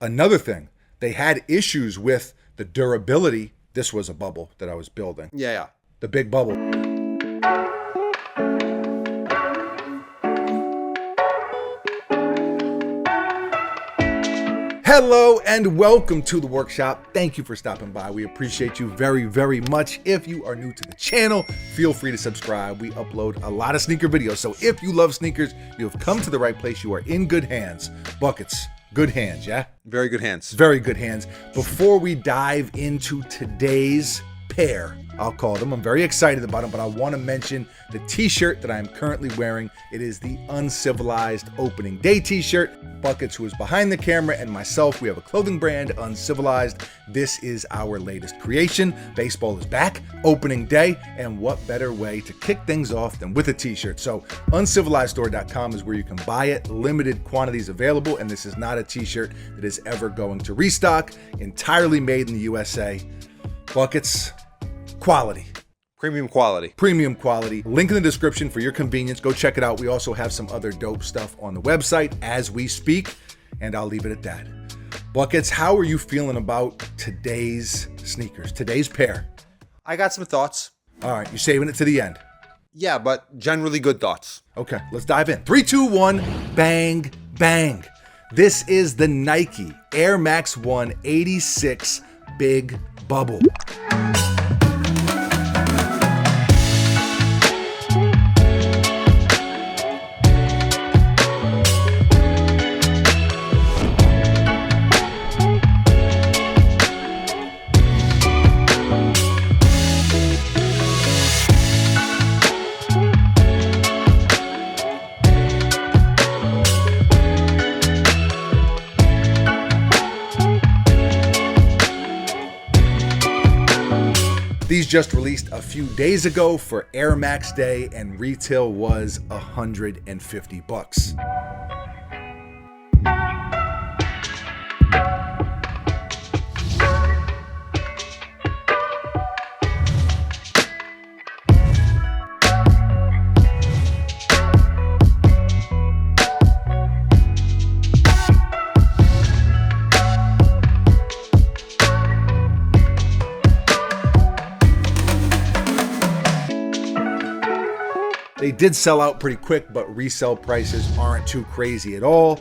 Another thing, they had issues with the durability. This was a bubble that I was building. Yeah. The big bubble. Hello and welcome to the workshop. Thank you for stopping by. We appreciate you very, very much. If you are new to the channel, feel free to subscribe. We upload a lot of sneaker videos. So if you love sneakers, you have come to the right place. You are in good hands. Buckets, good hands, yeah? Very good hands. Very good hands. Before we dive into today's pair, I'll call them. I'm very excited about them, but I want to mention the t-shirt that I am currently wearing. It is the Uncivilized Opening Day t-shirt. Buckets, who is behind the camera, and myself, we have a clothing brand, Uncivilized. This is our latest creation. Baseball is back, opening day, and what better way to kick things off than with a t-shirt? So uncivilizedstore.com is where you can buy it. Limited quantities available, and this is not a t-shirt that is ever going to restock. Entirely made in the USA. Buckets, quality. Premium quality. Premium quality. Link in the description for your convenience. Go check it out. We also have some other dope stuff on the website as we speak, and I'll leave it at that. Buckets, how are you feeling about today's sneakers, today's pair? I got some thoughts. All right, you're saving it to the end. Yeah, but generally good thoughts. Okay, let's dive in. 3, 2, 1, bang, bang. This is the Nike Air Max 1 86 Big Bubble. These just released a few days ago for Air Max Day, and retail was $150. They did sell out pretty quick, but resale prices aren't too crazy at all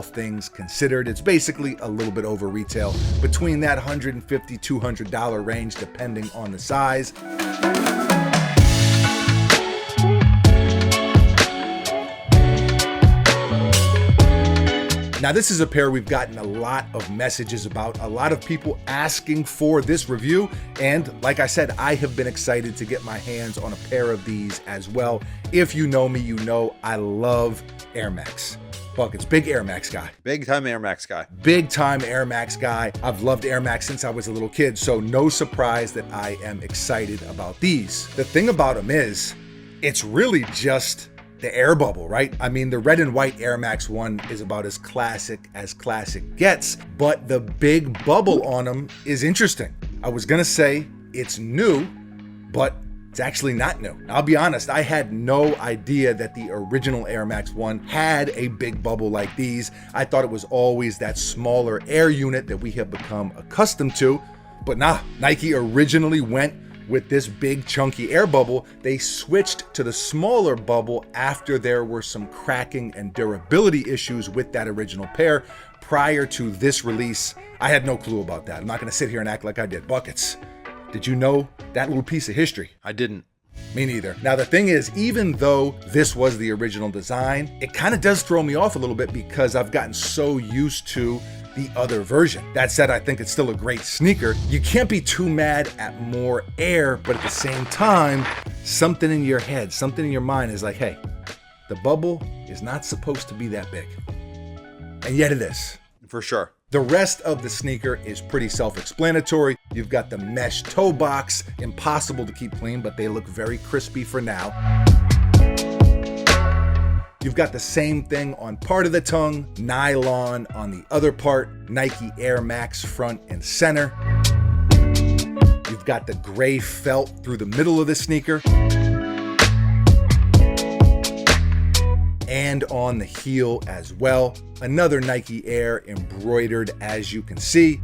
things considered. It's basically a little bit over retail, between that $150, $200 range, depending on the size. Now, this is a pair we've gotten a lot of messages about, a lot of people asking for this review, and like I said, I have been excited to get my hands on a pair of these as well. If you know me, you know I love Air Max. Buckets, big Air Max guy. Big time Air Max guy. Big time Air Max guy. I've loved Air Max since I was a little kid, so no surprise that I am excited about these. The thing about them is, it's really just the air bubble, right? I mean, the red and white Air Max 1 is about as classic gets, but the big bubble on them is interesting. I was gonna say it's new, but it's actually not new. I'll be honest, I had no idea that the original Air Max 1 had a big bubble like these. I thought it was always that smaller air unit that we have become accustomed to, but nah, Nike originally went with this big chunky air bubble. They switched to the smaller bubble after there were some cracking and durability issues with that original pair. Prior to this release, I had no clue about that. I'm not gonna sit here and act like I did. Buckets, did you know that little piece of history? I didn't. Me neither. Now, the thing is, even though this was the original design, it kind of does throw me off a little bit because I've gotten so used to the other version. That said, I think it's still a great sneaker. You can't be too mad at more air, but at the same time, something in your head, something in your mind is like, hey, the bubble is not supposed to be that big. And yet it is. For sure. The rest of the sneaker is pretty self-explanatory. You've got the mesh toe box, impossible to keep clean, but they look very crispy for now. You've got the same thing on part of the tongue, nylon on the other part, Nike Air Max front and center. You've got the gray felt through the middle of the sneaker. and on the heel as well. Another Nike Air embroidered, as you can see.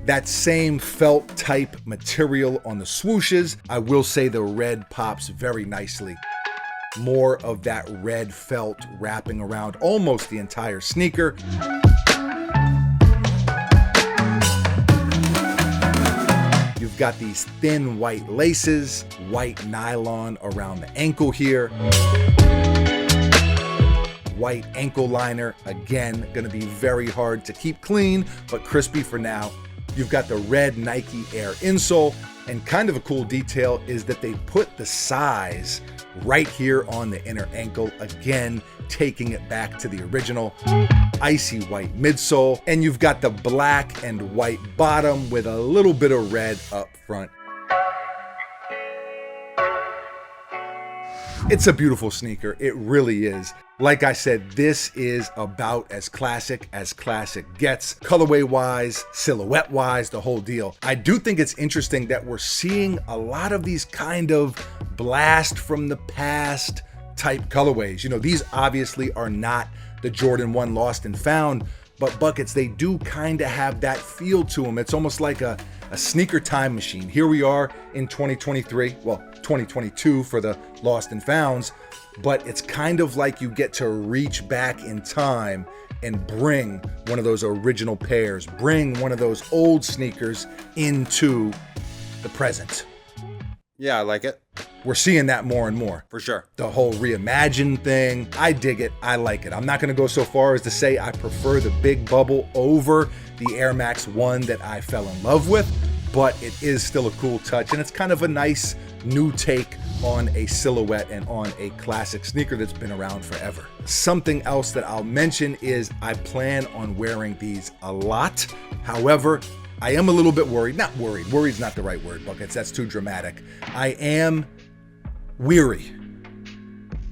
That same felt type material on the swooshes. I will say the red pops very nicely. More of that red felt wrapping around almost the entire sneaker. You've got these thin white laces, white nylon around the ankle here. White ankle liner, again, gonna be very hard to keep clean, but crispy for now. You've got the red Nike Air insole, and kind of a cool detail is that they put the size right here on the inner ankle, again, taking it back to the original. Icy white midsole, and you've got the black and white bottom with a little bit of red up front. It's a beautiful sneaker, it really is. Like I said, this is about as classic gets, colorway-wise, silhouette-wise, the whole deal. I do think it's interesting that we're seeing a lot of these kind of blast from the past type colorways. You know, these obviously are not the Jordan 1 Lost and Found, but buckets, they do kind of have that feel to them. It's almost like a sneaker time machine. Here we are in 2023, well, 2022 for the Lost and Founds, but it's kind of like you get to reach back in time and bring one of those original pairs, bring one of those old sneakers into the present. Yeah, I like it. We're seeing that more and more. For sure. The whole reimagine thing, I dig it, I like it. I'm not gonna go so far as to say I prefer the Big Bubble over the Air Max 1 that I fell in love with, but it is still a cool touch, and it's kind of a nice new take on a silhouette and on a classic sneaker that's been around forever. Something else that I'll mention is I plan on wearing these a lot. However, I am a little bit worried. Not worried. Worried's not the right word, Buckets. That's too dramatic. I am weary.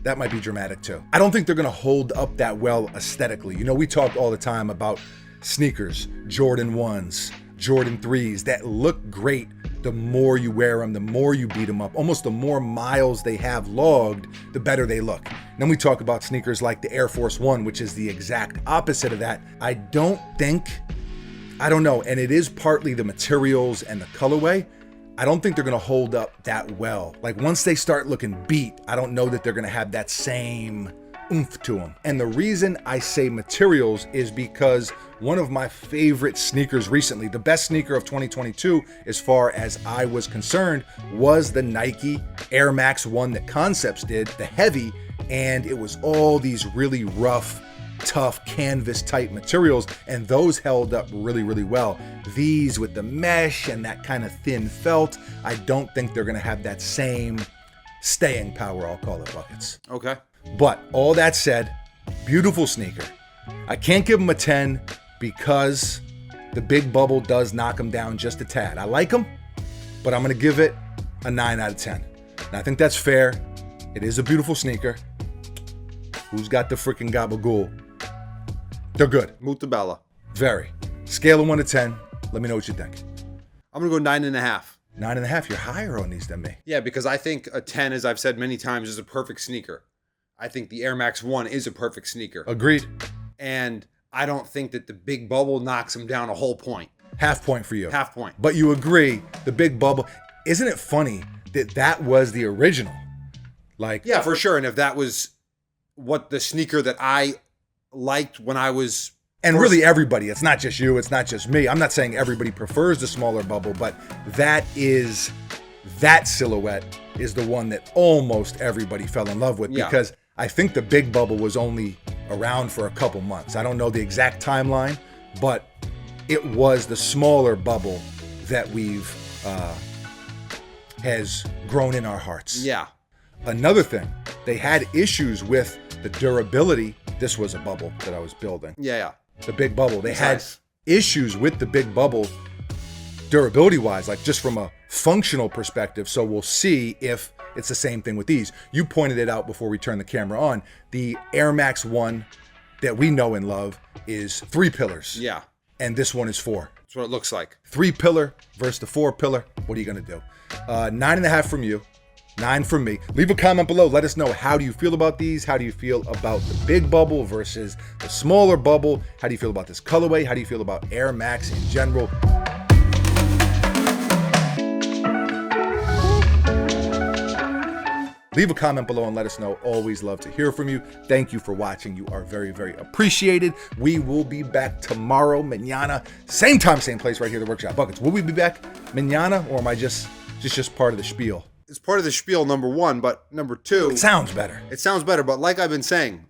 That might be dramatic too. I don't think they're gonna hold up that well aesthetically. You know, we talk all the time about sneakers, Jordan 1s, Jordan 3s that look great the more you wear them, the more you beat them up. Almost the more miles they have logged, the better they look. Then we talk about sneakers like the Air Force 1, which is the exact opposite of that. I don't know, and it is partly the materials and the colorway. I don't think they're gonna hold up that well. Like once they start looking beat, I don't know that they're gonna have that same oomph to them. And the reason I say materials is because one of my favorite sneakers recently, the best sneaker of 2022 as far as I was concerned, was the Nike Air Max 1 that Concepts did, the heavy, and it was all these really rough, tough canvas type materials, and those held up really, really well. These with the mesh and that kind of thin felt, I don't think they're gonna have that same staying power, I'll call it, Buckets. Okay. But all that said, beautiful sneaker. I can't give them a 10 because the Big Bubble does knock them down just a tad. I like them, but I'm gonna give it a 9 out of 10. And I think that's fair. It is a beautiful sneaker. Who's got the freaking gabagool? They're good. Mutabella. Very. Scale of 1 to 10. Let me know what you think. I'm gonna go 9.5. 9.5. You're higher on these than me. Yeah, because I think a 10, as I've said many times, is a perfect sneaker. I think the Air Max 1 is a perfect sneaker. Agreed. And I don't think that the Big Bubble knocks him down a whole point. Half point for you. Half point. But you agree, the Big Bubble, isn't it funny that that was the original? Like, Yeah, for sure. And if that was what the sneaker that I liked when I was... And really everybody, it's not just you, it's not just me. I'm not saying everybody prefers the smaller bubble, but that silhouette is the one that almost everybody fell in love with, because I think the Big Bubble was only around for a couple months. I don't know the exact timeline, but it was the smaller bubble that has grown in our hearts. Yeah. Another thing, they had issues with the durability. This was a bubble that I was building. Yeah. The Big Bubble. They had issues with the Big Bubble durability-wise, like just from a functional perspective. So we'll see if it's the same thing with these. You pointed it out before we turned the camera on. The Air Max 1 that we know and love is 3 pillars. Yeah. And this one is 4. That's what it looks like. 3 pillar versus the 4 pillar. What are you going to do? 9.5 from you. 9 from me. Leave a comment below. Let us know, how do you feel about these? How do you feel about the big bubble versus the smaller bubble? How do you feel about this colorway? How do you feel about Air Max in general? Leave a comment below and let us know. Always love to hear from you. Thank you for watching. You are very, very appreciated. We will be back tomorrow, mañana, same time, same place, right here at the Workshop Buckets. Will we be back mañana, or am I just part of the spiel? It's part of the spiel, number one, but number two, It sounds better. it sounds better. But like I've been saying,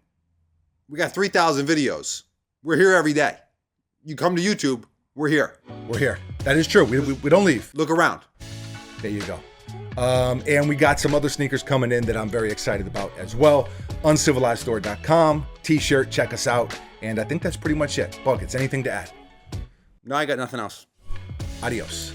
we got 3,000 videos. We're here every day. You come to YouTube, we're here. We're here. That is true. We don't leave. Look around. There you go. And we got some other sneakers coming in that I'm very excited about as well. Uncivilizedstore.com, t-shirt, check us out. And I think that's pretty much it. Buckets, anything to add? No, I got nothing else. Adios.